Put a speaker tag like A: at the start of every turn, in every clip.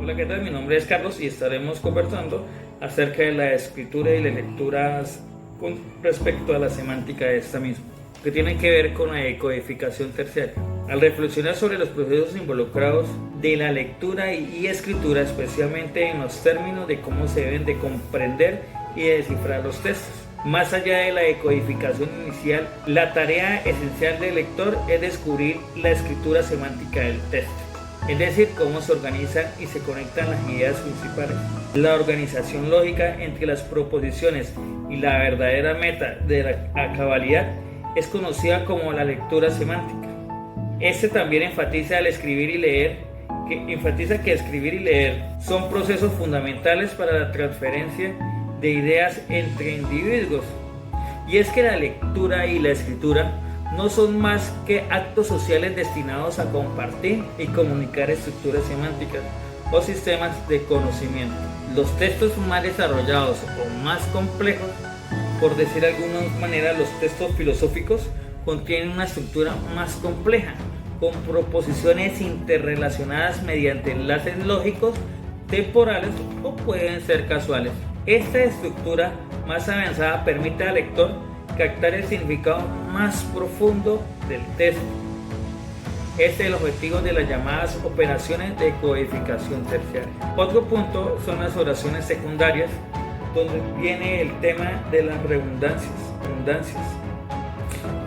A: Hola, ¿qué tal? Mi nombre es Carlos y estaremos conversando acerca de la escritura y las lecturas con respecto a la semántica de esta misma, que tiene que ver con la decodificación terciaria. Al reflexionar sobre los procesos involucrados de la lectura y escritura, especialmente en los términos de cómo se deben de comprender y de descifrar los textos, más allá de la decodificación inicial, la tarea esencial del lector es descubrir la escritura semántica del texto, es decir, cómo se organizan y se conectan las ideas principales. La organización lógica entre las proposiciones y la verdadera meta de la cabalidad es conocida como la lectura semántica. Este también enfatiza que escribir y leer son procesos fundamentales para la transferencia de ideas entre individuos. Y es que la lectura y la escritura no son más que actos sociales destinados a compartir y comunicar estructuras semánticas o sistemas de conocimiento. Los textos más desarrollados o más complejos, por decir de alguna manera, los textos filosóficos contienen una estructura más compleja, con proposiciones interrelacionadas mediante enlaces lógicos, temporales o pueden ser casuales. Esta estructura más avanzada permite al lector captar el significado más profundo del texto. Este es el objetivo de las llamadas operaciones de codificación terciaria. Otro punto son las oraciones secundarias, donde viene el tema de las redundancias,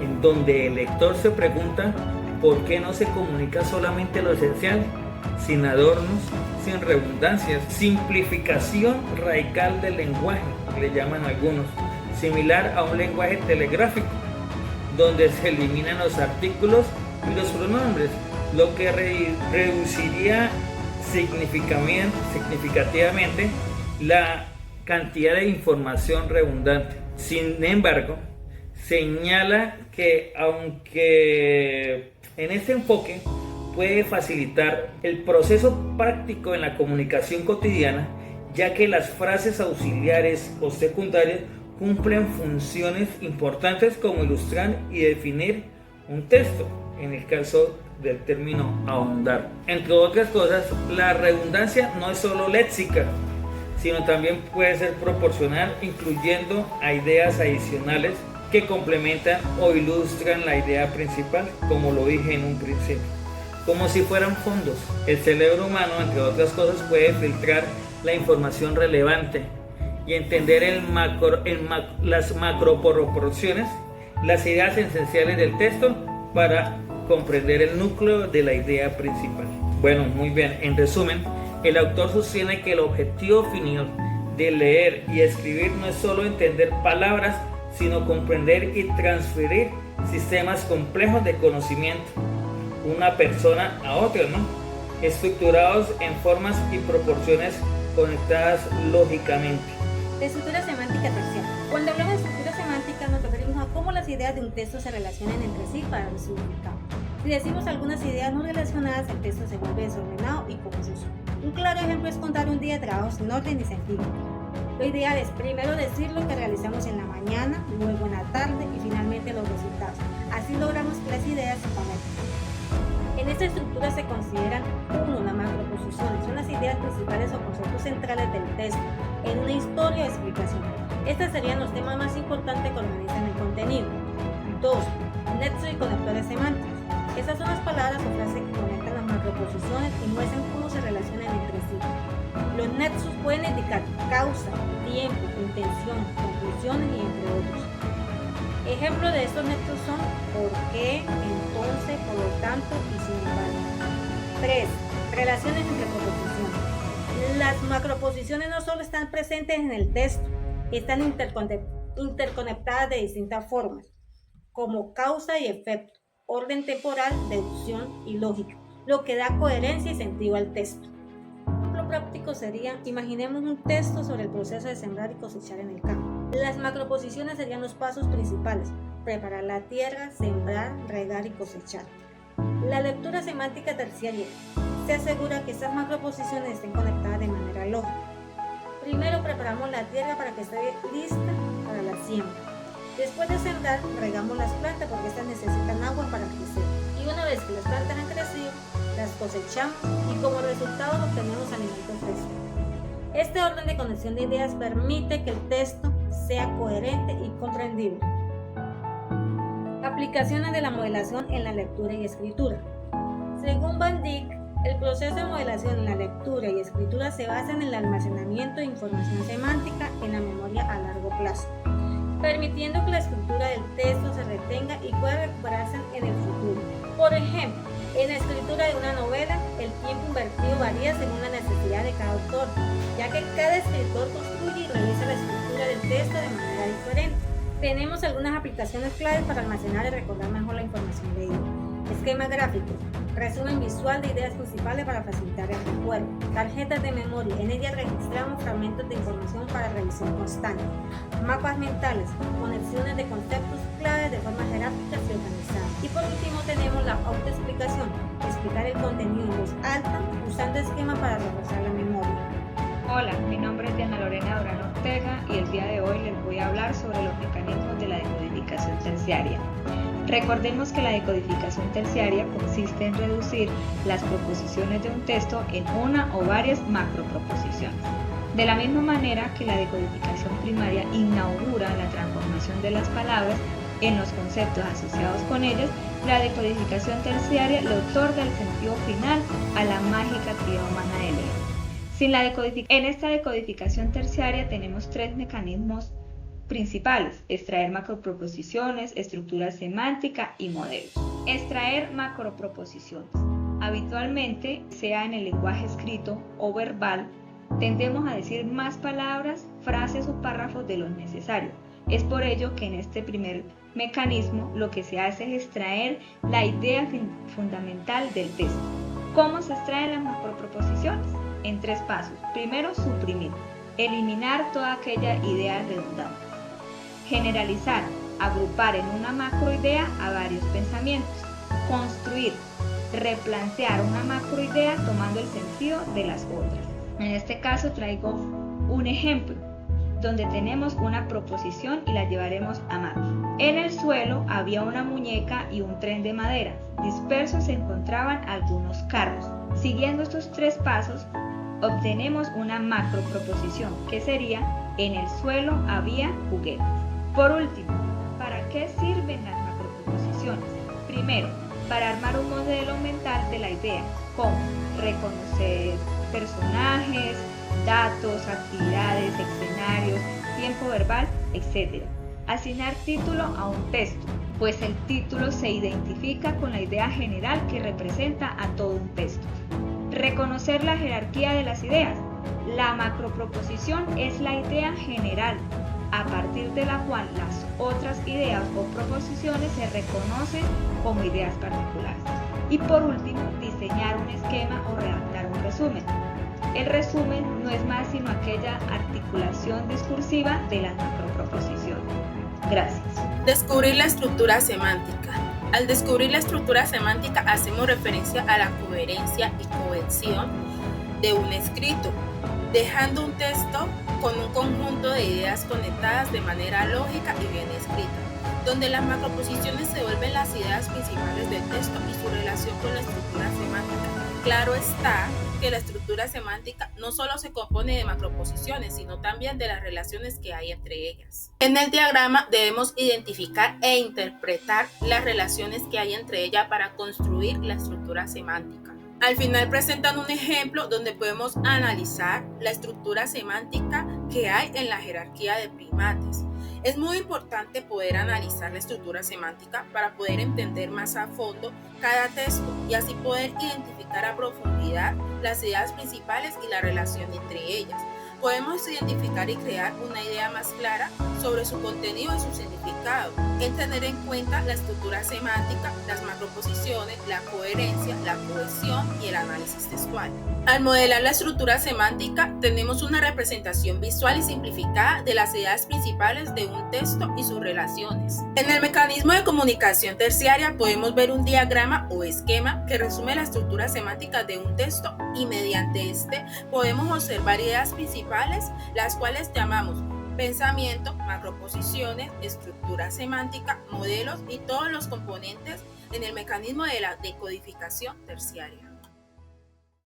A: en donde el lector se pregunta por qué no se comunica solamente lo esencial, sin adornos, sin redundancias. Simplificación radical del lenguaje, le llaman algunos, similar a un lenguaje telegráfico, donde se eliminan los artículos y los pronombres, lo que reduciría significativamente la cantidad de información redundante. Sin embargo, señala que aunque en este enfoque puede facilitar el proceso práctico en la comunicación cotidiana, ya que las frases auxiliares o secundarias cumplen funciones importantes como ilustrar y definir un texto, en el caso del término ahondar. Entre otras cosas, la redundancia no es solo léxica, sino también puede ser proporcional, incluyendo a ideas adicionales que complementan o ilustran la idea principal, como lo dije en un principio. Como si fueran fondos, el cerebro humano, entre otras cosas, puede filtrar la información relevante y entender las macroproporciones, las ideas esenciales del texto para comprender el núcleo de la idea principal. Bueno, muy bien, en resumen, el autor sostiene que el objetivo final de leer y escribir no es solo entender palabras, sino comprender y transferir sistemas complejos de conocimiento, una persona a otra, estructurados en formas y proporciones conectadas lógicamente.
B: Estructura semántica terciaria. Cuando hablamos de estructura semántica nos referimos a cómo las ideas de un texto se relacionan entre sí para el significado. Si decimos algunas ideas no relacionadas, el texto se vuelve desordenado y confuso. Un claro ejemplo es contar un día de trabajo sin orden ni sentido. Lo ideal es primero decir lo que realizamos en la mañana, luego en la tarde y finalmente los resultados. Así logramos que las ideas se conecten. En esta estructura se consideran las macroposiciones, son las ideas principales o conceptos centrales del texto, en una historia o explicación. Estos serían los temas más importantes que organizan el contenido. 2. Nexos y conectores semánticos. Estas son las palabras o frases que conectan las macroposiciones y muestran cómo se relacionan entre sí. Los nexos pueden indicar causa, tiempo, intención, conclusiones y entre otros. Ejemplos de estos nexos son por qué, entonces, por lo tanto y sin embargo. 3. Relaciones entre proposiciones. Las macroposiciones no solo están presentes en el texto, están interconectadas de distintas formas, como causa y efecto, orden temporal, deducción y lógica, lo que da coherencia y sentido al texto. Un ejemplo práctico sería, imaginemos un texto sobre el proceso de sembrar y cosechar en el campo. Las macroposiciones serían los pasos principales: preparar la tierra, sembrar, regar y cosechar. La lectura semántica terciaria se asegura que estas macroposiciones estén conectadas de manera lógica. Primero preparamos la tierra para que esté lista para la siembra. Después de sembrar, regamos las plantas porque estas necesitan agua para crecer. Y una vez que las plantas han crecido, las cosechamos y como resultado obtenemos alimentos frescos. Este orden de conexión de ideas permite que el texto sea coherente y comprendible. Aplicaciones de la modelación en la lectura y escritura. Según Van Dijk, el proceso de modelación en la lectura y escritura se basa en el almacenamiento de información semántica en la memoria a largo plazo, permitiendo que la estructura del texto se retenga y pueda recuperarse en el futuro. Por ejemplo, en la escritura de una novela, el tiempo invertido varía según la necesidad de cada autor, ya que cada escritor construye y revisa la estructura del texto de manera diferente. Tenemos algunas aplicaciones claves para almacenar y recordar mejor la información leída. Esquemas gráficos, resumen visual de ideas principales para facilitar el recuerdo. Tarjetas de memoria, en ellas registramos fragmentos de información para revisión constante. Mapas mentales, conexiones de conceptos claves de forma jerárquica y organizada. Y por último tenemos la autoexplicación, explicar el contenido en voz alta usando esquemas para reforzar la memoria.
C: Hola, mi nombre es Diana Lorena Durán Ortega y el día de hoy les voy a hablar sobre los mecanismos de la decodificación terciaria. Recordemos que la decodificación terciaria consiste en reducir las proposiciones de un texto en una o varias macroproposiciones. De la misma manera que la decodificación primaria inaugura la transformación de las palabras en los conceptos asociados con ellas, la decodificación terciaria le otorga el sentido final a la mágica actividad humana de leer. En esta decodificación terciaria tenemos tres mecanismos principales: extraer macroproposiciones, estructura semántica y modelos. Extraer macroproposiciones. Habitualmente, sea en el lenguaje escrito o verbal, tendemos a decir más palabras, frases o párrafos de lo necesario. Es por ello que en este primer mecanismo lo que se hace es extraer la idea fundamental del texto. ¿Cómo se extraen las macroproposiciones? En tres pasos. Primero, suprimir, eliminar toda aquella idea redundante. Generalizar, agrupar en una macroidea a varios pensamientos. Construir, replantear una macroidea tomando el sentido de las otras. En este caso traigo un ejemplo donde tenemos una proposición y la llevaremos a macro. En el suelo había una muñeca y un tren de madera. Dispersos se encontraban algunos carros. Siguiendo estos tres pasos, obtenemos una macroproposición que sería: en el suelo había juguetes. Por último, ¿para qué sirven las macroproposiciones? Primero, para armar un modelo mental de la idea, como reconocer personajes, datos, actividades, escenarios, tiempo verbal, etc. Asignar título a un texto, pues el título se identifica con la idea general que representa a todo un texto. Reconocer la jerarquía de las ideas. La macroproposición es la idea general, a partir de la cual las otras ideas o proposiciones se reconocen como ideas particulares. Y por último, diseñar un esquema o redactar un resumen. El resumen no es más sino aquella articulación discursiva de las macroproposiciones. Gracias.
D: Descubrir la estructura semántica. Al descubrir la estructura semántica hacemos referencia a la coherencia y cohesión de un escrito, dejando un texto con un conjunto de ideas conectadas de manera lógica y bien escrita, donde las macroposiciones se vuelven las ideas principales del texto y su relación con la estructura semántica. Claro está que la estructura semántica no solo se compone de macroposiciones, sino también de las relaciones que hay entre ellas. En el diagrama debemos identificar e interpretar las relaciones que hay entre ellas para construir la estructura semántica. Al final presentan un ejemplo donde podemos analizar la estructura semántica que hay en la jerarquía de primates. Es muy importante poder analizar la estructura semántica para poder entender más a fondo cada texto y así poder identificar a profundidad las ideas principales y la relación entre ellas. Podemos identificar y crear una idea más clara sobre su contenido y su significado, en tener en cuenta la estructura semántica, las macroposiciones, la coherencia, la cohesión y el análisis textual. Al modelar la estructura semántica, tenemos una representación visual y simplificada de las ideas principales de un texto y sus relaciones. En el mecanismo de comunicación terciaria podemos ver un diagrama o esquema que resume la estructura semántica de un texto y mediante este podemos observar ideas principales, las cuales llamamos pensamiento, macroposiciones, estructura semántica, modelos y todos los componentes en el mecanismo de la decodificación terciaria.